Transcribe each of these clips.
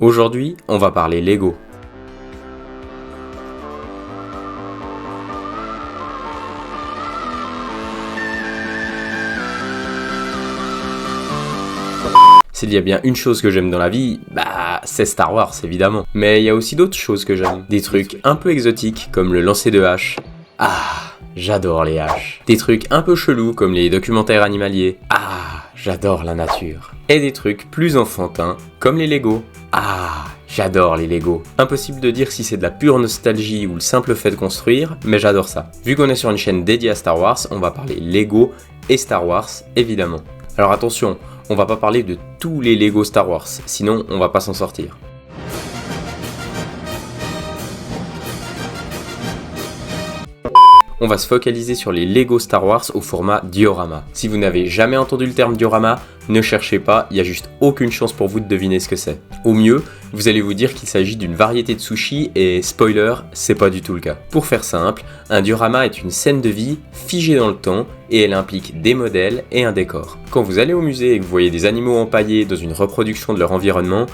Aujourd'hui, on va parler Lego. S'il y a bien une chose que j'aime dans la vie, c'est Star Wars évidemment. Mais il y a aussi d'autres choses que j'aime. Des trucs un peu exotiques comme le lancer de haches. J'adore les haches. Des trucs un peu chelous comme les documentaires animaliers. J'adore la nature. Et des trucs plus enfantins comme les Lego. J'adore les Lego. Impossible de dire si c'est de la pure nostalgie ou le simple fait de construire, mais j'adore ça. Vu qu'on est sur une chaîne dédiée à Star Wars, on va parler Lego et Star Wars évidemment. Alors attention, on va pas parler de tous les Lego Star Wars, sinon on va pas s'en sortir. On va se focaliser sur les Lego Star Wars au format diorama. Si vous n'avez jamais entendu le terme diorama, ne cherchez pas, il n'y a juste aucune chance pour vous de deviner ce que c'est. Au mieux, vous allez vous dire qu'il s'agit d'une variété de sushi et spoiler, c'est pas du tout le cas. Pour faire simple, un diorama est une scène de vie figée dans le temps et elle implique des modèles et un décor. Quand vous allez au musée et que vous voyez des animaux empaillés dans une reproduction de leur environnement,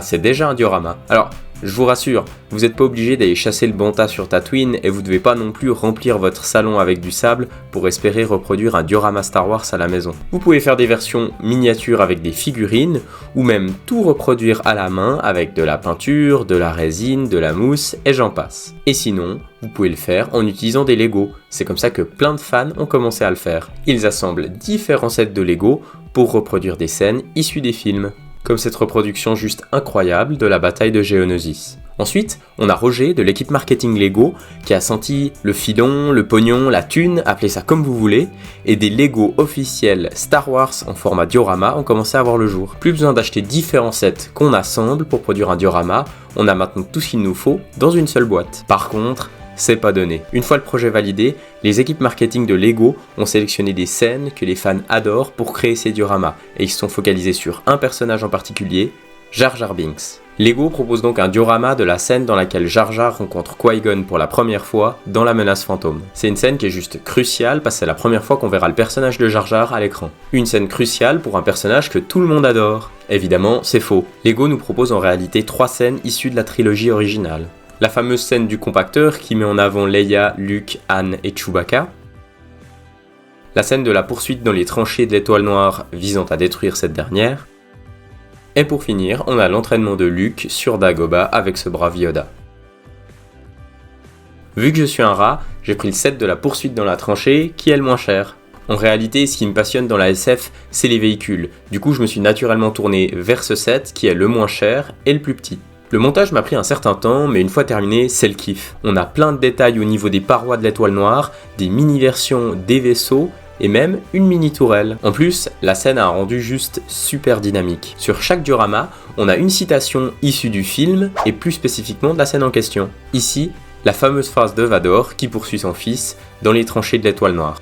c'est déjà un diorama. Alors, je vous rassure, vous n'êtes pas obligé d'aller chasser le banta sur Tatooine et vous devez pas non plus remplir votre salon avec du sable pour espérer reproduire un diorama Star Wars à la maison. Vous pouvez faire des versions miniatures avec des figurines ou même tout reproduire à la main avec de la peinture, de la résine, de la mousse et j'en passe. Et sinon, vous pouvez le faire en utilisant des Lego. C'est comme ça que plein de fans ont commencé à le faire. Ils assemblent différents sets de Lego pour reproduire des scènes issues des films. Comme cette reproduction juste incroyable de la bataille de Geonosis. Ensuite, on a Roger de l'équipe marketing Lego qui a senti le filon, le pognon, la thune, appelez ça comme vous voulez, et des Lego officiels Star Wars en format diorama ont commencé à voir le jour. Plus besoin d'acheter différents sets qu'on assemble pour produire un diorama, on a maintenant tout ce qu'il nous faut dans une seule boîte. Par contre, c'est pas donné. Une fois le projet validé, les équipes marketing de Lego ont sélectionné des scènes que les fans adorent pour créer ces dioramas et ils se sont focalisés sur un personnage en particulier, Jar Jar Binks. Lego propose donc un diorama de la scène dans laquelle Jar Jar rencontre Qui-Gon pour la première fois dans La Menace Fantôme. C'est une scène qui est juste cruciale parce que c'est la première fois qu'on verra le personnage de Jar Jar à l'écran. Une scène cruciale pour un personnage que tout le monde adore. Évidemment, c'est faux. Lego nous propose en réalité 3 scènes issues de la trilogie originale. La fameuse scène du compacteur qui met en avant Leia, Luke, Han et Chewbacca. La scène de la poursuite dans les tranchées de l'étoile noire visant à détruire cette dernière. Et pour finir, on a l'entraînement de Luke sur Dagobah avec ce brave Yoda. Vu que je suis un rat, j'ai pris le set de la poursuite dans la tranchée qui est le moins cher. En réalité, ce qui me passionne dans la SF, c'est les véhicules. Du coup, je me suis naturellement tourné vers ce set qui est le moins cher et le plus petit. Le montage m'a pris un certain temps, mais une fois terminé, c'est le kiff. On a plein de détails au niveau des parois de l'étoile noire, des mini-versions des vaisseaux, et même une mini-tourelle. En plus, la scène a un rendu juste super dynamique. Sur chaque diorama, on a une citation issue du film, et plus spécifiquement de la scène en question. Ici, la fameuse phrase de Vador qui poursuit son fils dans les tranchées de l'étoile noire.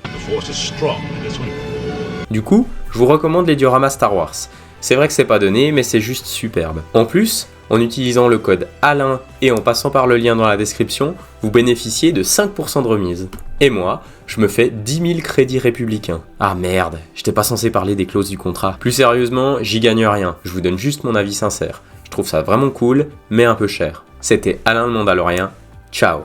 Du coup, je vous recommande les dioramas Star Wars. C'est vrai que c'est pas donné, mais c'est juste superbe. En plus, en utilisant le code ALIN et en passant par le lien dans la description, vous bénéficiez de 5% de remise. Et moi, je me fais 10 000 crédits républicains. Ah merde, j'étais pas censé parler des clauses du contrat. Plus sérieusement, j'y gagne rien, je vous donne juste mon avis sincère. Je trouve ça vraiment cool, mais un peu cher. C'était Alain le Mandalorien, ciao.